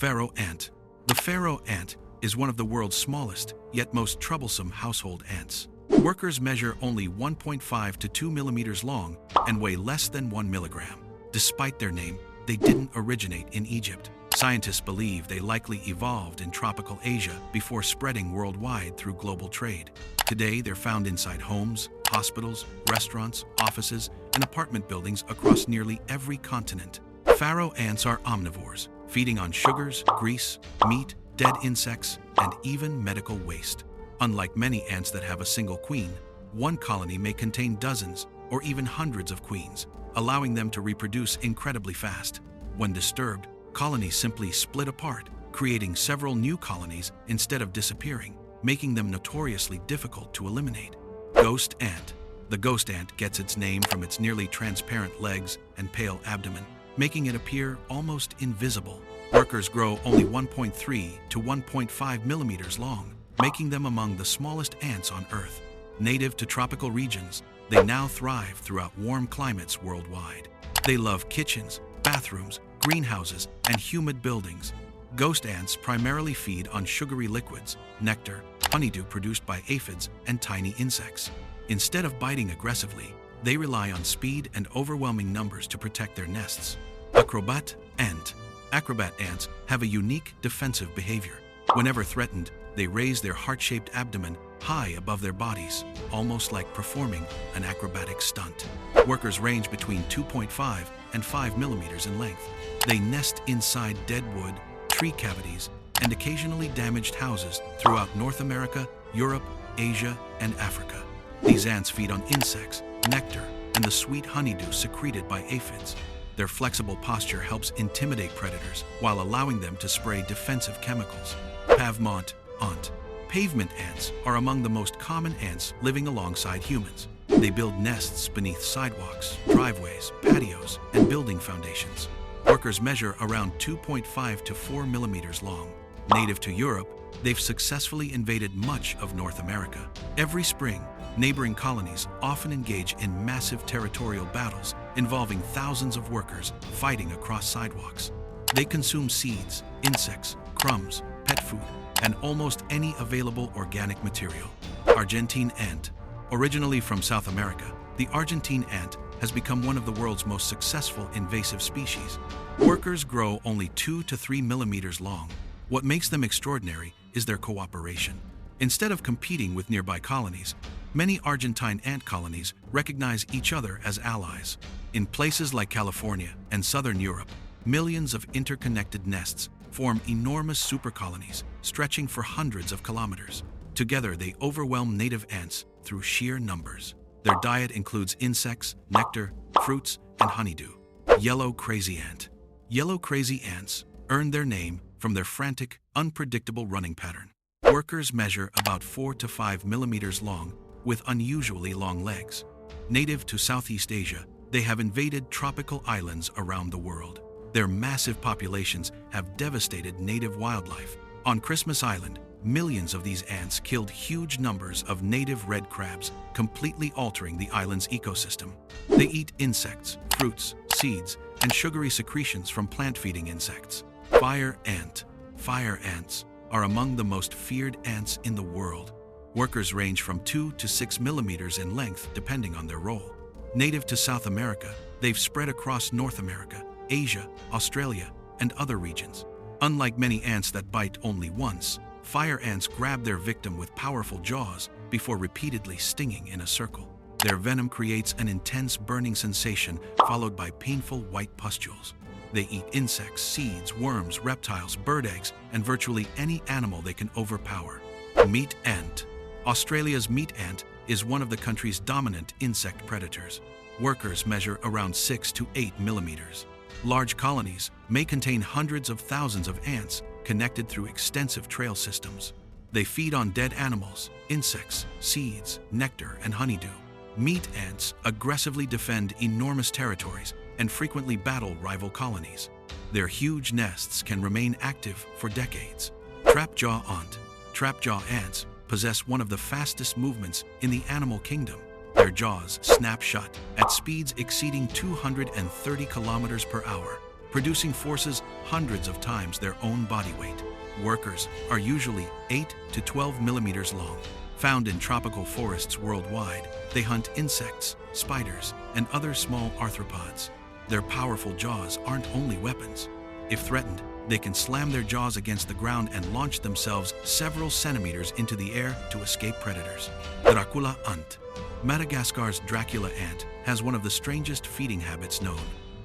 Pharaoh Ant. The Pharaoh Ant is one of the world's smallest, yet most troublesome household ants. Workers measure only 1.5 to 2 millimeters long and weigh less than 1 milligram. Despite their name, they didn't originate in Egypt. Scientists believe they likely evolved in tropical Asia before spreading worldwide through global trade. Today, they're found inside homes, hospitals, restaurants, offices, and apartment buildings across nearly every continent. Pharaoh ants are omnivores, feeding on sugars, grease, meat, dead insects, and even medical waste. Unlike many ants that have a single queen, one colony may contain dozens or even hundreds of queens, allowing them to reproduce incredibly fast. When disturbed, colonies simply split apart, creating several new colonies instead of disappearing, making them notoriously difficult to eliminate. Ghost ant. The ghost ant gets its name from its nearly transparent legs and pale abdomen, making it appear almost invisible. Workers grow only 1.3 to 1.5 millimeters long, making them among the smallest ants on Earth. Native to tropical regions, they now thrive throughout warm climates worldwide. They love kitchens, bathrooms, greenhouses, and humid buildings. Ghost ants primarily feed on sugary liquids, nectar, honeydew produced by aphids, and tiny insects. Instead of biting aggressively, they rely on speed and overwhelming numbers to protect their nests. Acrobat Ant. Acrobat ants have a unique defensive behavior. Whenever threatened, they raise their heart-shaped abdomen high above their bodies, almost like performing an acrobatic stunt. Workers range between 2.5 and 5 millimeters in length. They nest inside dead wood, tree cavities, and occasionally damaged houses throughout North America, Europe, Asia, and Africa. These ants feed on insects, nectar, and the sweet honeydew secreted by aphids. Their flexible posture helps intimidate predators while allowing them to spray defensive chemicals. Pavement Ant. Pavement ants are among the most common ants living alongside humans. They build nests beneath sidewalks, driveways, patios, and building foundations. Workers measure around 2.5 to 4 millimeters long. Native to Europe, they've successfully invaded much of North America. Every spring, neighboring colonies often engage in massive territorial battles involving thousands of workers fighting across sidewalks. They consume seeds, insects, crumbs, pet food, and almost any available organic material. Argentine Ant. Originally from South America, the Argentine ant has become one of the world's most successful invasive species. Workers grow only 2 to 3 millimeters long. What makes them extraordinary is their cooperation. Instead of competing with nearby colonies, many Argentine ant colonies recognize each other as allies. In places like California and southern Europe, millions of interconnected nests form enormous supercolonies stretching for hundreds of kilometers. Together, they overwhelm native ants through sheer numbers. Their diet includes insects, nectar, fruits, and honeydew. Yellow crazy ant. Yellow crazy ants earn their name from their frantic, unpredictable running pattern. Workers measure about 4 to 5 millimeters long with unusually long legs. Native to Southeast Asia, they have invaded tropical islands around the world. Their massive populations have devastated native wildlife. On Christmas Island, millions of these ants killed huge numbers of native red crabs, completely altering the island's ecosystem. They eat insects, fruits, seeds, and sugary secretions from plant-feeding insects. Fire ant. Fire ants are among the most feared ants in the world. Workers range from 2 to 6 millimeters in length depending on their role. Native to South America, they've spread across North America, Asia, Australia, and other regions. Unlike many ants that bite only once, fire ants grab their victim with powerful jaws before repeatedly stinging in a circle. Their venom creates an intense burning sensation followed by painful white pustules. They eat insects, seeds, worms, reptiles, bird eggs, and virtually any animal they can overpower. Meat ant. Australia's meat ant is one of the country's dominant insect predators. Workers measure around 6 to 8 millimeters. Large colonies may contain hundreds of thousands of ants connected through extensive trail systems. They feed on dead animals, insects, seeds, nectar, and honeydew. Meat ants aggressively defend enormous territories and frequently battle rival colonies. Their huge nests can remain active for decades. Trapjaw ant. Trapjaw ants possess one of the fastest movements in the animal kingdom. Their jaws snap shut at speeds exceeding 230 kilometers per hour, producing forces hundreds of times their own body weight. Workers are usually 8 to 12 millimeters long. Found in tropical forests worldwide, they hunt insects, spiders, and other small arthropods. Their powerful jaws aren't only weapons. If threatened, they can slam their jaws against the ground and launch themselves several centimeters into the air to escape predators. Dracula Ant. Madagascar's Dracula ant has one of the strangest feeding habits known.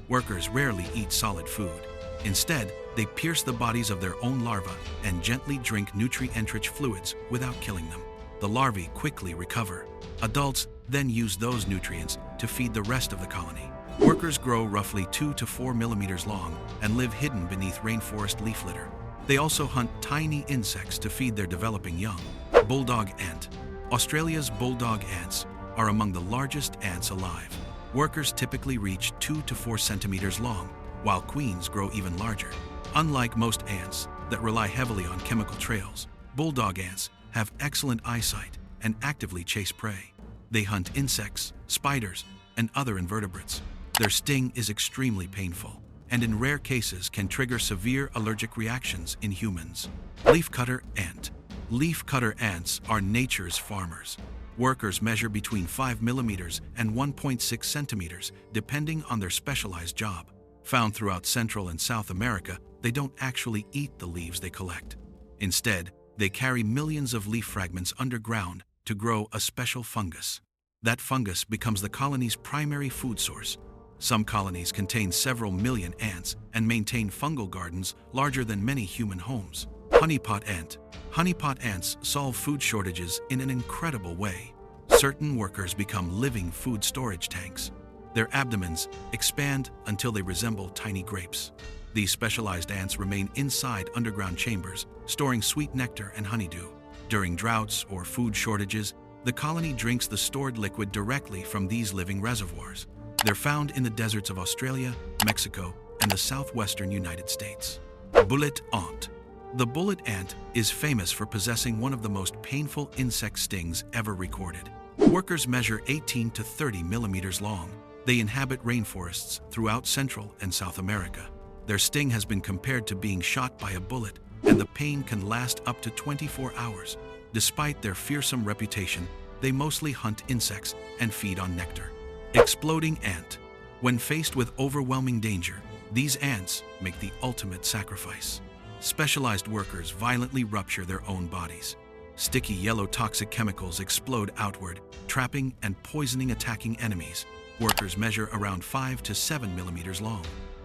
Workers rarely eat solid food. Instead, they pierce the bodies of their own larvae and gently drink nutrient-rich fluids without killing them. The larvae quickly recover. Adults then use those nutrients to feed the rest of the colony. Workers grow roughly 2 to 4 millimeters long and live hidden beneath rainforest leaf litter. They also hunt tiny insects to feed their developing young. Bulldog Ant. Australia's bulldog ants are among the largest ants alive. Workers typically reach 2 to 4 centimeters long, while queens grow even larger. Unlike most ants that rely heavily on chemical trails, bulldog ants have excellent eyesight and actively chase prey. They hunt insects, spiders, and other invertebrates. Their sting is extremely painful, and in rare cases can trigger severe allergic reactions in humans. Leafcutter Ant. Leafcutter ants are nature's farmers. Workers measure between 5 millimeters and 1.6 centimeters, depending on their specialized job. Found throughout Central and South America, they don't actually eat the leaves they collect. Instead, they carry millions of leaf fragments underground to grow a special fungus. That fungus becomes the colony's primary food source. Some colonies contain several million ants and maintain fungal gardens larger than many human homes. Honeypot Ant. Honeypot ants solve food shortages in an incredible way. Certain workers become living food storage tanks. Their abdomens expand until they resemble tiny grapes. These specialized ants remain inside underground chambers, storing sweet nectar and honeydew. During droughts or food shortages, the colony drinks the stored liquid directly from these living reservoirs. They're found in the deserts of Australia, Mexico, and the southwestern United States. Bullet Ant. The bullet ant is famous for possessing one of the most painful insect stings ever recorded. Workers measure 18 to 30 millimeters long. They inhabit rainforests throughout Central and South America. Their sting has been compared to being shot by a bullet, and the pain can last up to 24 hours. Despite their fearsome reputation, they mostly hunt insects and feed on nectar. Exploding Ant. When faced with overwhelming danger, these ants make the ultimate sacrifice. Specialized workers violently rupture their own bodies. Sticky yellow toxic chemicals explode outward, trapping and poisoning attacking enemies. Workers measure around 5 to 7 millimeters long.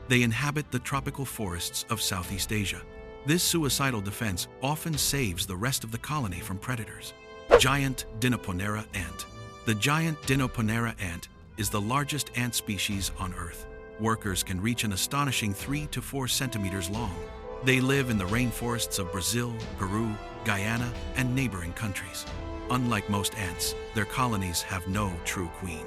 They inhabit the tropical forests of Southeast Asia. This suicidal defense often saves the rest of the colony from predators. Giant Dinoponera Ant. The Giant Dinoponera Ant is the largest ant species on Earth. Workers can reach an astonishing 3 to 4 centimeters long. They live in the rainforests of Brazil, Peru, Guyana, and neighboring countries. Unlike most ants, their colonies have no true queen.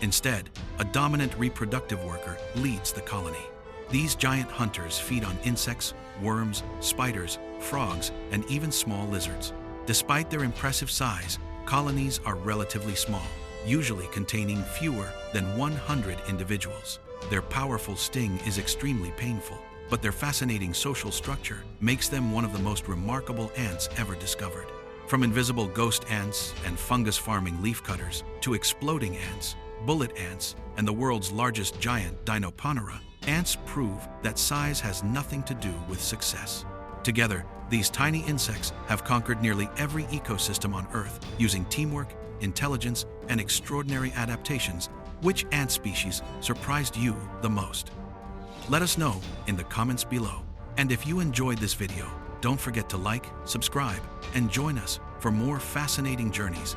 Instead, a dominant reproductive worker leads the colony. These giant hunters feed on insects, worms, spiders, frogs, and even small lizards. Despite their impressive size, colonies are relatively small, usually containing fewer than 100 individuals. Their powerful sting is extremely painful, but their fascinating social structure makes them one of the most remarkable ants ever discovered. From invisible ghost ants and fungus-farming leafcutters to exploding ants, bullet ants, and the world's largest giant Dinoponera, ants prove that size has nothing to do with success. Together, these tiny insects have conquered nearly every ecosystem on Earth using teamwork, intelligence, and extraordinary adaptations. Which ant species surprised you the most? Let us know in the comments below. And if you enjoyed this video, don't forget to like, subscribe, and join us for more fascinating journeys